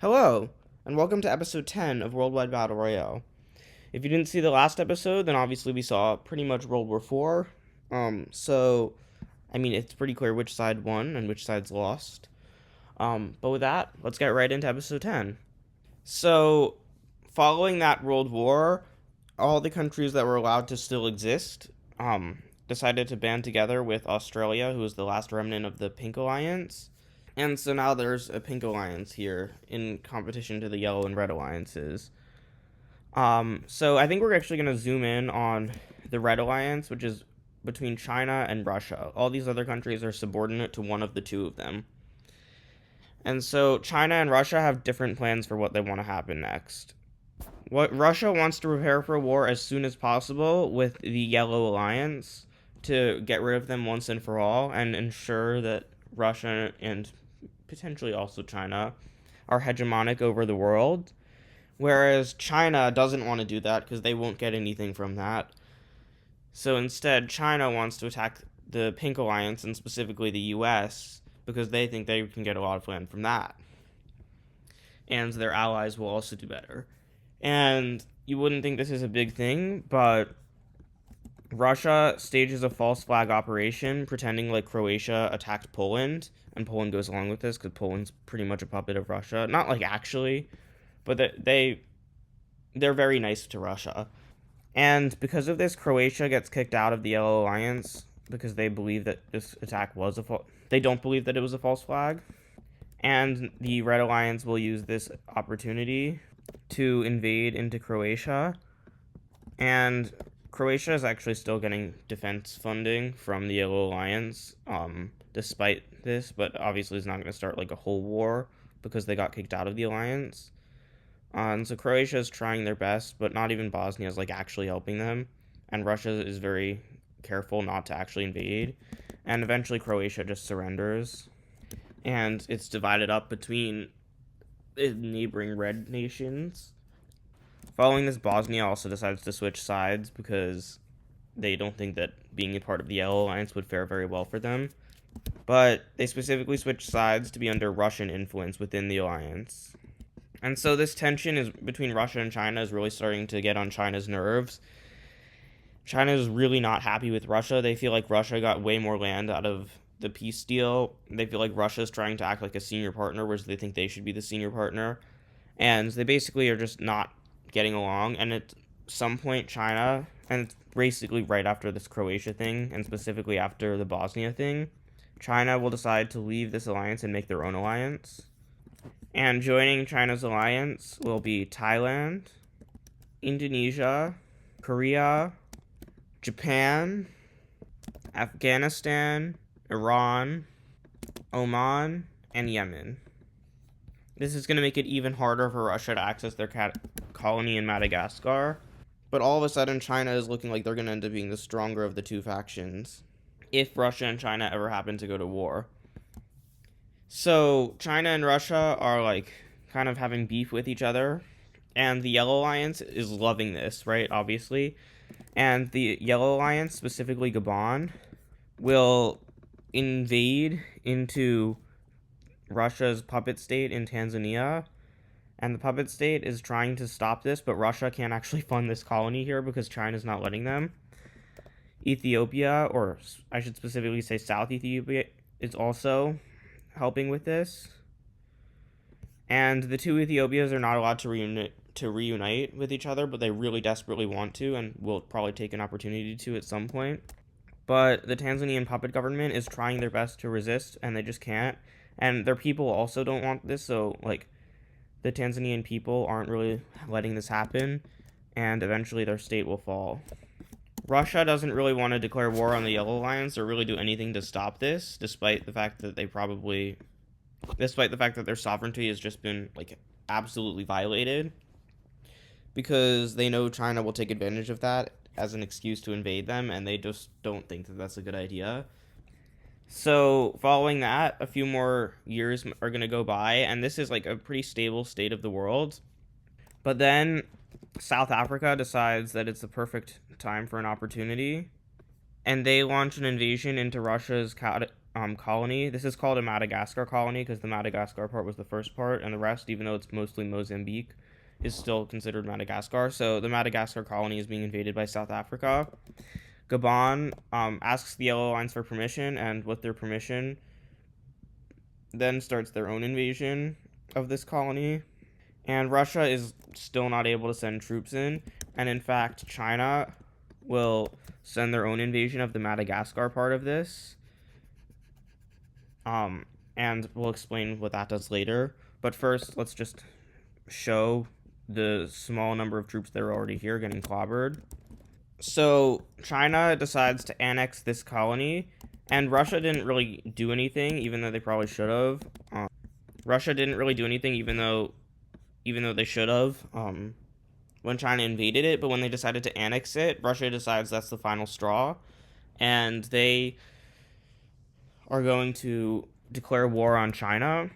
Hello, and welcome to episode 10 of Worldwide Battle Royale. If you didn't see the last episode, then obviously we saw pretty much World War IV. It's pretty clear which side won and which side's lost. But with that, let's get right into episode 10. So, following that World War, all the countries that were allowed to still exist, decided to band together with Australia, who was the last remnant of the Pink Alliance. And so now there's a Pink Alliance here in competition to the Yellow and Red Alliances. So I think we're actually going to zoom in on the Red Alliance, which is between China and Russia. All these other countries are subordinate to one of the two of them. And so China and Russia have different plans for what they want to happen next. What Russia wants to prepare for a war as soon as possible with the Yellow Alliance to get rid of them once and for all and ensure that Russia and potentially also China are hegemonic over the world. Whereas China doesn't want to do that because they won't get anything from that. So instead, China wants to attack the Pink Alliance and specifically the US because they think they can get a lot of land from that. And their allies will also do better. And you wouldn't think this is a big thing, but Russia stages a false flag operation pretending like Croatia attacked Poland, and Poland goes along with this because Poland's pretty much a puppet of Russia. Not like actually, but they're very nice to Russia. And because of this, Croatia gets kicked out of the Yellow Alliance because they believe that this attack was they don't believe that it was a false flag. And the Red Alliance will use this opportunity to invade into Croatia. And Croatia is actually still getting defense funding from the Yellow Alliance, despite this, but obviously it's not going to start like a whole war because they got kicked out of the alliance. And so Croatia is trying their best, but not even Bosnia is like actually helping them. And Russia is very careful not to actually invade. And eventually Croatia just surrenders. And it's divided up between the neighboring red nations. Following this, Bosnia also decides to switch sides because they don't think that being a part of the Yellow Alliance would fare very well for them. But they specifically switch sides to be under Russian influence within the alliance. And so this tension is between Russia and China is really starting to get on China's nerves. China is really not happy with Russia. They feel like Russia got way more land out of the peace deal. They feel like Russia is trying to act like a senior partner, whereas they think they should be the senior partner. And they basically are just not getting along. And at some point, China, and it's basically right after this Croatia thing, and specifically after the Bosnia thing, China will decide to leave this alliance and make their own alliance. And joining China's alliance will be Thailand, Indonesia, Korea, Japan, Afghanistan, Iran, Oman, and Yemen. This is going to make it even harder for Russia to access their colony in Madagascar. But all of a sudden, China is looking like they're going to end up being the stronger of the two factions if Russia and China ever happen to go to war. So China and Russia are like kind of having beef with each other, and the Yellow Alliance is loving this, right? Obviously. And the Yellow Alliance, specifically Gabon, will invade into Russia's puppet state in Tanzania. And the puppet state is trying to stop this, but Russia can't actually fund this colony here because China's not letting them. Ethiopia, or I should specifically say South Ethiopia, is also helping with this. And the two Ethiopias are not allowed to reunite with each other, but they really desperately want to and will probably take an opportunity to at some point. But the Tanzanian puppet government is trying their best to resist, and they just can't. And their people also don't want this, so like the Tanzanian people aren't really letting this happen, and eventually their state will fall. Russia doesn't really want to declare war on the Yellow Alliance or really do anything to stop this, despite the fact that their sovereignty has just been like absolutely violated, because they know China will take advantage of that as an excuse to invade them, and they just don't think that that's a good idea. So following that, a few more years are going to go by, and this is like a pretty stable state of the world. But then South Africa decides that it's the perfect time for an opportunity, and they launch an invasion into Russia's colony. This is called a Madagascar colony because the Madagascar part was the first part, and the rest, even though it's mostly Mozambique, is still considered Madagascar. So the Madagascar colony is being invaded by South Africa. Gabon asks the Yellow Alliance for permission, and with their permission, then starts their own invasion of this colony. And Russia is still not able to send troops in, and in fact, China will send their own invasion of the Madagascar part of this. And we'll explain what that does later. But first, let's just show the small number of troops that are already here getting clobbered. So China decides to annex this colony, and Russia didn't really do anything, even though they probably should have. Russia didn't really do anything, even though they should have. When China invaded it, but when they decided to annex it, Russia decides that's the final straw, and they are going to declare war on China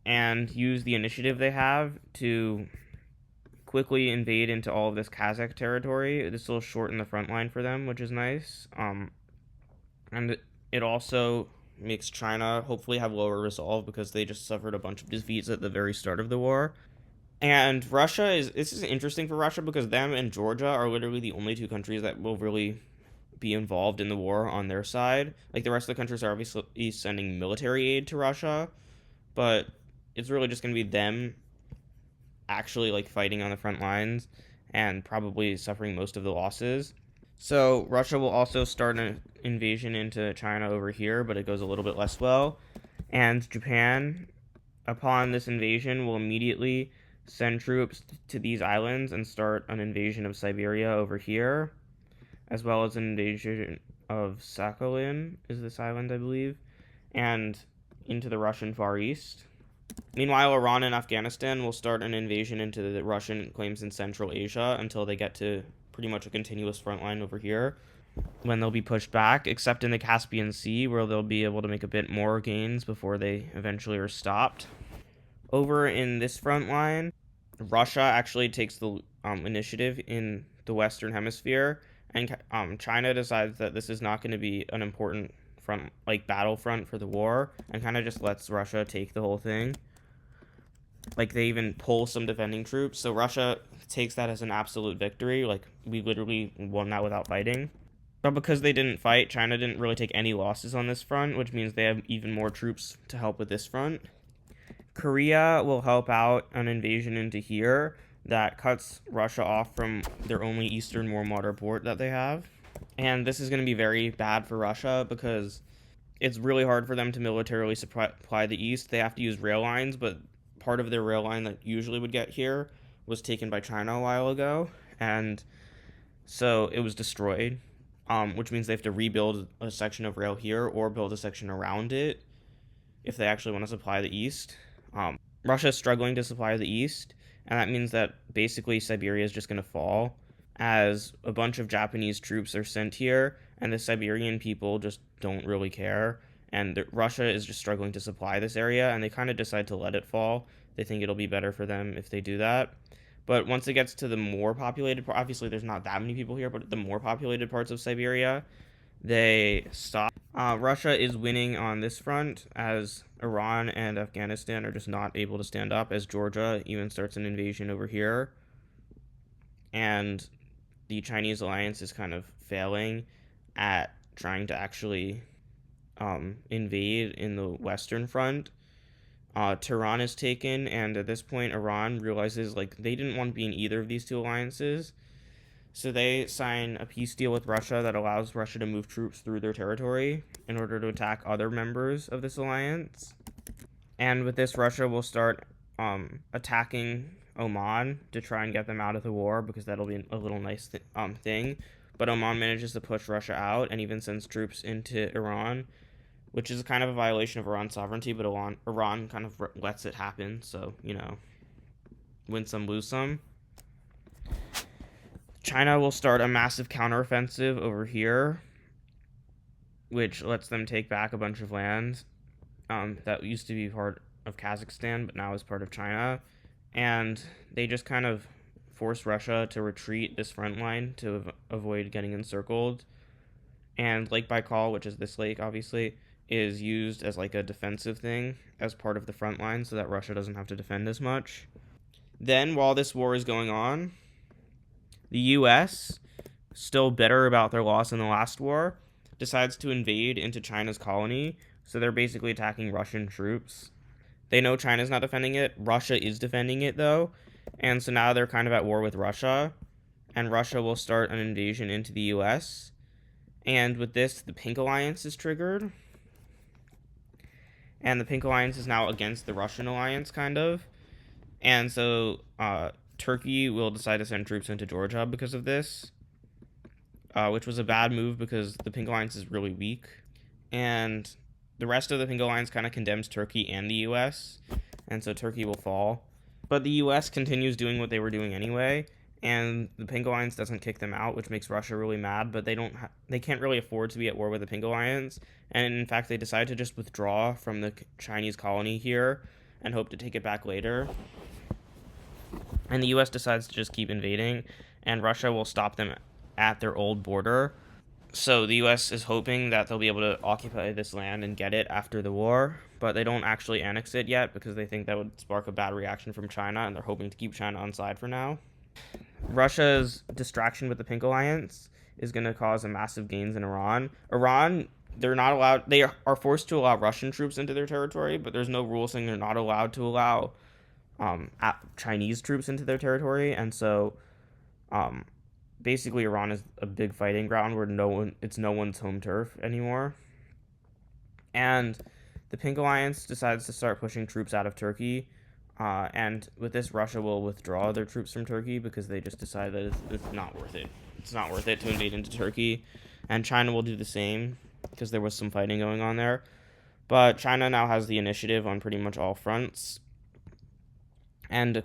and use the initiative they have to quickly invade into all of this Kazakh territory. This will shorten the front line for them, which is nice. And it also makes China hopefully have lower resolve because they just suffered a bunch of defeats at the very start of the war. And this is interesting for Russia because them and Georgia are literally the only two countries that will really be involved in the war on their side. Like, the rest of the countries are obviously sending military aid to Russia, but it's really just going to be them actually, like, fighting on the front lines and probably suffering most of the losses. So Russia will also start an invasion into China over here, but it goes a little bit less well. And Japan, upon this invasion, will immediately send troops to these islands and start an invasion of Siberia over here, as well as an invasion of Sakhalin, is this island, I believe, and into the Russian Far East. Meanwhile, Iran and Afghanistan will start an invasion into the Russian claims in Central Asia until they get to pretty much a continuous front line over here, when they'll be pushed back, except in the Caspian Sea, where they'll be able to make a bit more gains before they eventually are stopped. Over in this front line, Russia actually takes the initiative in the Western Hemisphere, and China decides that this is not going to be an important front, like, battlefront for the war, and kind of just lets Russia take the whole thing. Like, they even pull some defending troops, so Russia takes that as an absolute victory. Like, we literally won that without fighting. But because they didn't fight, China didn't really take any losses on this front, which means they have even more troops to help with this front. Korea will help out an invasion into here that cuts Russia off from their only eastern warm water port that they have. And this is going to be very bad for Russia because it's really hard for them to militarily supply the east. They have to use rail lines, but part of their rail line that usually would get here was taken by China a while ago, and so it was destroyed, which means they have to rebuild a section of rail here or build a section around it if they actually want to supply the east. Russia is struggling to supply the east, and that means that basically Siberia is just going to fall as a bunch of Japanese troops are sent here, and the Siberian people just don't really care, and Russia is just struggling to supply this area, and they kind of decide to let it fall. They think it'll be better for them if they do that. But once it gets to the more populated, obviously there's not that many people here, but the more populated parts of Siberia, they stop. Russia is winning on this front, as Iran and Afghanistan are just not able to stand up, as Georgia even starts an invasion over here. And the Chinese alliance is kind of failing at trying to actually invade in the Western Front. Tehran is taken, and at this point, Iran realizes, like, they didn't want to be in either of these two alliances, so they sign a peace deal with Russia that allows Russia to move troops through their territory in order to attack other members of this alliance. And with this, Russia will start attacking Oman to try and get them out of the war, because that'll be a little nice thing. But Oman manages to push Russia out and even sends troops into Iran, which is kind of a violation of Iran's sovereignty, but Iran kind of lets it happen, so, win some, lose some. China will start a massive counteroffensive over here, which lets them take back a bunch of land that used to be part of Kazakhstan, but now is part of China. And they just kind of force Russia to retreat this front line to avoid getting encircled. And Lake Baikal, which is this lake, obviously, is used as like a defensive thing as part of the front line so that Russia doesn't have to defend as much. Then, while this war is going on, the US, still bitter about their loss in the last war, decides to invade into China's colony. So they're basically attacking Russian troops. They know China's not defending it. Russia is defending it, though. And so now they're kind of at war with Russia. And Russia will start an invasion into the US. And with this, the Pink Alliance is triggered. And the Pink Alliance is now against the Russian alliance, kind of. And so Turkey will decide to send troops into Georgia because of this, which was a bad move because the Pink Alliance is really weak. And the rest of the Pink Alliance kind of condemns Turkey and the US, and so Turkey will fall. But the US continues doing what they were doing anyway, and the Pink Alliance doesn't kick them out, which makes Russia really mad, but they can't really afford to be at war with the Pink Alliance, and in fact they decide to just withdraw from the Chinese colony here and hope to take it back later. And the US decides to just keep invading, and Russia will stop them at their old border. So the US is hoping that they'll be able to occupy this land and get it after the war, but they don't actually annex it yet because they think that would spark a bad reaction from China, and they're hoping to keep China on side for now. Russia's distraction with the Pink Alliance is going to cause a massive gains in Iran. They're not allowed, they are forced to allow Russian troops into their territory, but there's no rule saying they're not allowed to allow Chinese troops into their territory, and so basically Iran is a big fighting ground where it's no one's home turf anymore. And the Pink Alliance decides to start pushing troops out of Turkey, and with this Russia will withdraw their troops from Turkey because they just decide that it's not worth it. It's not worth it to invade into Turkey, and China will do the same because there was some fighting going on there. But China now has the initiative on pretty much all fronts, and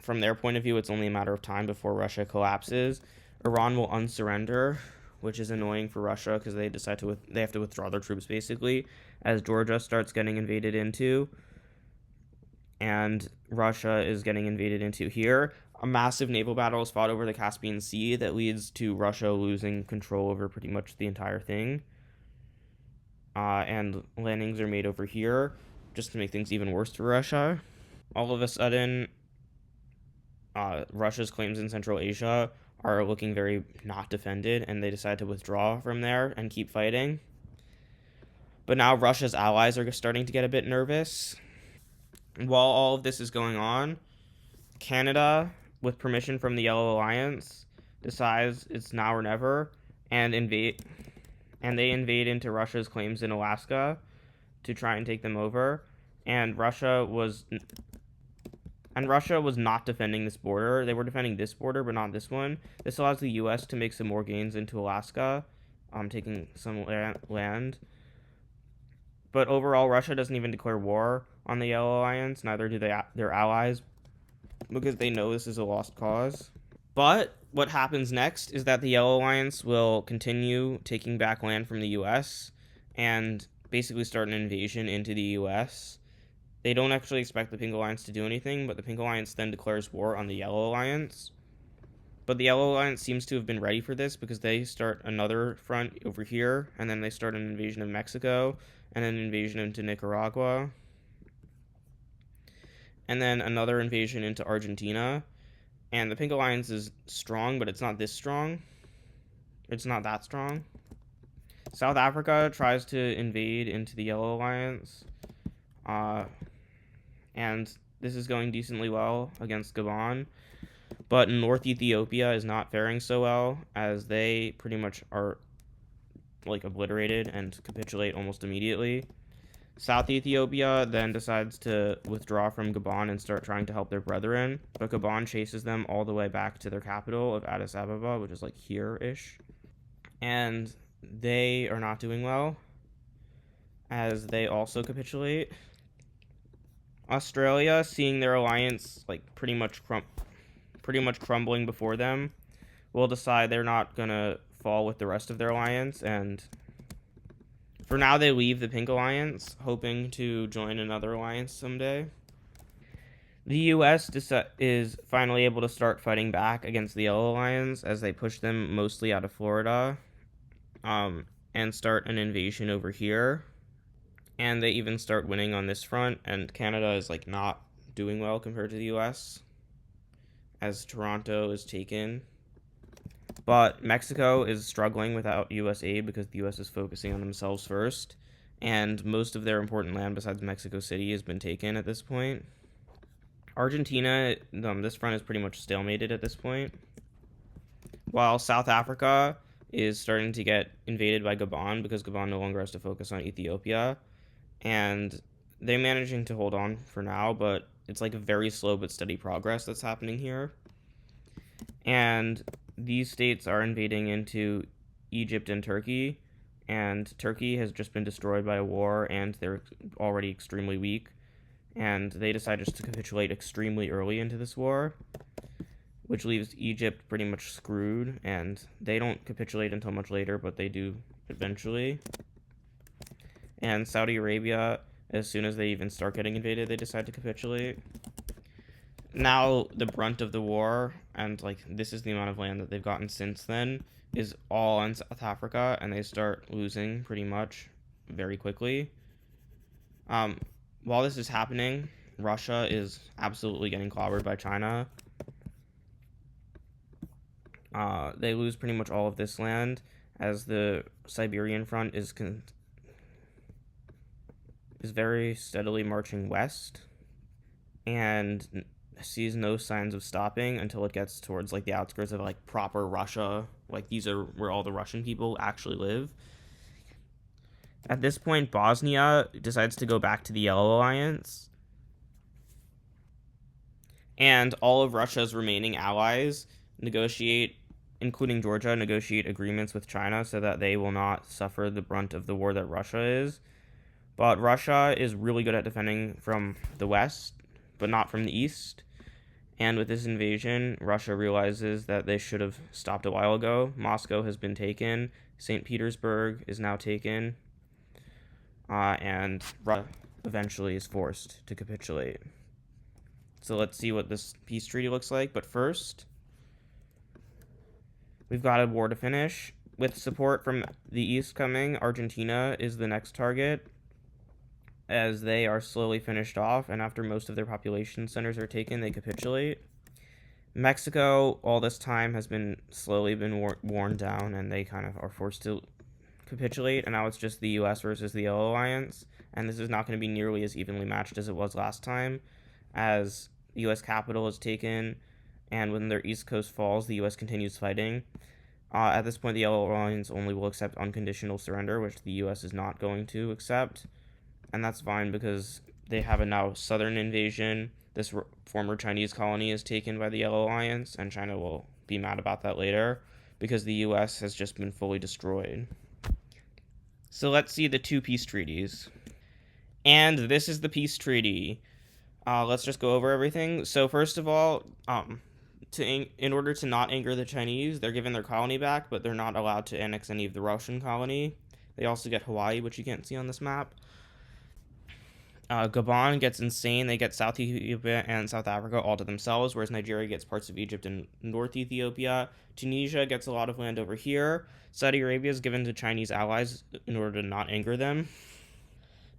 from their point of view, it's only a matter of time before Russia collapses. Iran will unsurrender, which is annoying for Russia because they have to withdraw their troops basically as Georgia starts getting invaded into, and Russia is getting invaded into here. A massive naval battle is fought over the Caspian Sea that leads to Russia losing control over pretty much the entire thing. And landings are made over here just to make things even worse for Russia. All of a sudden, Russia's claims in Central Asia are looking very not defended, and they decide to withdraw from there and keep fighting. But now Russia's allies are starting to get a bit nervous. While all of this is going on, Canada, with permission from the Yellow Alliance, decides it's now or never and they invade into Russia's claims in Alaska to try and take them over. And Russia was not defending this border. They were defending this border, but not this one. This allows the U.S. to make some more gains into Alaska, taking some land. But overall, Russia doesn't even declare war on the Yellow Alliance. Neither do their allies, because they know this is a lost cause. But what happens next is that the Yellow Alliance will continue taking back land from the U.S. and basically start an invasion into the U.S. They don't actually expect the Pink Alliance to do anything, but the Pink Alliance then declares war on the Yellow Alliance. But the Yellow Alliance seems to have been ready for this because they start another front over here, and then they start an invasion of Mexico, and an invasion into Nicaragua, and then another invasion into Argentina. And the Pink Alliance is strong, but it's not this strong. It's not that strong. South Africa tries to invade into the Yellow Alliance, and this is going decently well against Gabon. But North Ethiopia is not faring so well, as they pretty much are like obliterated and capitulate almost immediately. South Ethiopia then decides to withdraw from Gabon and start trying to help their brethren, but Gabon chases them all the way back to their capital of Addis Ababa, which is like here-ish. And they are not doing well, as they also capitulate. Australia, seeing their alliance like pretty much crumbling before them, will decide they're not gonna fall with the rest of their alliance, and for now they leave the Pink Alliance, hoping to join another alliance someday. The U.S. is finally able to start fighting back against the Yellow Alliance as they push them mostly out of Florida, and start an invasion over here. And they even start winning on this front, and Canada is like not doing well compared to the US, as Toronto is taken. But Mexico is struggling without US aid because the US is focusing on themselves first, and most of their important land besides Mexico City has been taken at this point. Argentina, this front is pretty much stalemated at this point, while South Africa is starting to get invaded by Gabon because Gabon no longer has to focus on Ethiopia, and they're managing to hold on for now, but it's like a very slow but steady progress that's happening here. And these states are invading into Egypt and Turkey, and Turkey has just been destroyed by a war, and they're already extremely weak, and they decide just to capitulate extremely early into this war, which leaves Egypt pretty much screwed, and they don't capitulate until much later, but they do eventually. And Saudi Arabia, as soon as they even start getting invaded, they decide to capitulate. Now the brunt of the war, and like this is the amount of land that they've gotten since then, is all in South Africa, and they start losing pretty much very quickly. While this is happening, Russia is absolutely getting clobbered by China. They lose pretty much all of this land as the Siberian front is very steadily marching west and sees no signs of stopping until it gets towards like the outskirts of like proper Russia. Like these are where all the Russian people actually live. At this point, Bosnia decides to go back to the Yellow Alliance, and all of Russia's remaining allies negotiate, including Georgia, negotiate agreements with China so that they will not suffer the brunt of the war that Russia is. But Russia is really good at defending from the west, but not from the east. And with this invasion, Russia realizes that they should have stopped a while ago. Moscow has been taken. St. Petersburg is now taken. And Russia eventually is forced to capitulate. So let's see what this peace treaty looks like. But first, we've got a war to finish. With support from the east coming, Argentina is the next target, as they are slowly finished off, and after most of their population centers are taken, they capitulate. Mexico, all this time, has been slowly worn down, and they kind of are forced to capitulate, and now it's just the US versus the Yellow Alliance, and this is not going to be nearly as evenly matched as it was last time, as the US capital is taken, and when their east coast falls, the US continues fighting. At this point, the Yellow Alliance only will accept unconditional surrender, which the US is not going to accept. And that's fine because they have a now southern invasion. This former Chinese colony is taken by the Yellow Alliance, and China will be mad about that later because the US has just been fully destroyed. So let's see the two peace treaties. And this is the peace treaty. Let's just go over everything. So first of all, in order to not anger the Chinese, they're given their colony back, but they're not allowed to annex any of the Russian colony. They also get Hawaii, which you can't see on this map. Gabon gets insane. They get South Ethiopia and South Africa all to themselves, whereas Nigeria gets parts of Egypt and North Ethiopia. Tunisia gets a lot of land over here. Saudi Arabia is given to Chinese allies in order to not anger them.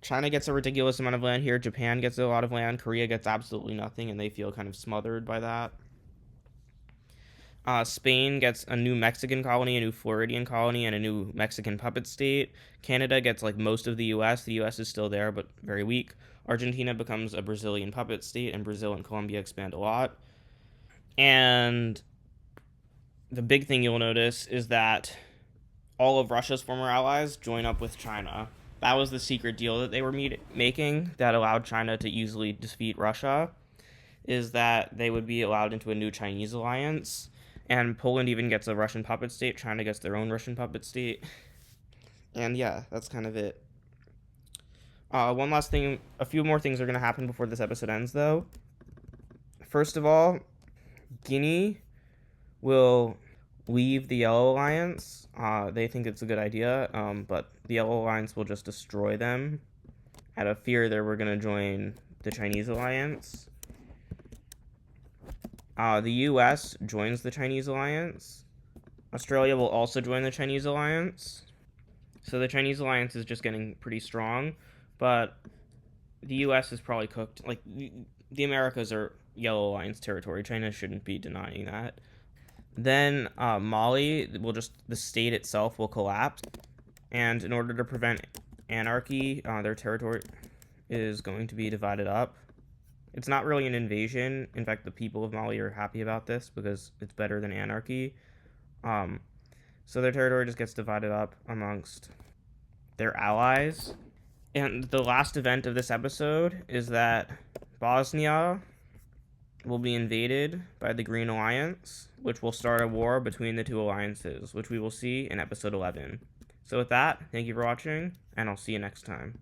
China gets a ridiculous amount of land here. Japan gets a lot of land. Korea gets absolutely nothing, and they feel kind of smothered by that. Spain gets a new Mexican colony, a new Floridian colony, and a new Mexican puppet state. Canada gets like most of the US. The US is still there, but very weak. Argentina becomes a Brazilian puppet state, and Brazil and Colombia expand a lot. And the big thing you'll notice is that all of Russia's former allies join up with China. That was the secret deal that they were making that allowed China to easily defeat Russia, is that they would be allowed into a new Chinese alliance. And Poland even gets a Russian puppet state. China gets their own Russian puppet state. And yeah, that's kind of it. One last thing. A few more things are going to happen before this episode ends, though. First of all, Guinea will leave the Yellow Alliance. They think it's a good idea, but the Yellow Alliance will just destroy them out of fear they were going to join the Chinese alliance. The US joins the Chinese alliance. Australia will also join the Chinese alliance. So the Chinese alliance is just getting pretty strong. but the U.S. is probably cooked. Like the Americas are Yellow Alliance territory. China shouldn't be denying that. Then Mali will just the state itself will collapse, and in order to prevent anarchy, their territory is going to be divided up. It's not really an invasion. In fact, the people of Mali are happy about this because it's better than anarchy. Um, so their territory just gets divided up amongst their allies. And the last event of this episode is that Bosnia will be invaded by the Green Alliance, which will start a war between the two alliances, which we will see in episode 11. So with that, thank you for watching, and I'll see you next time.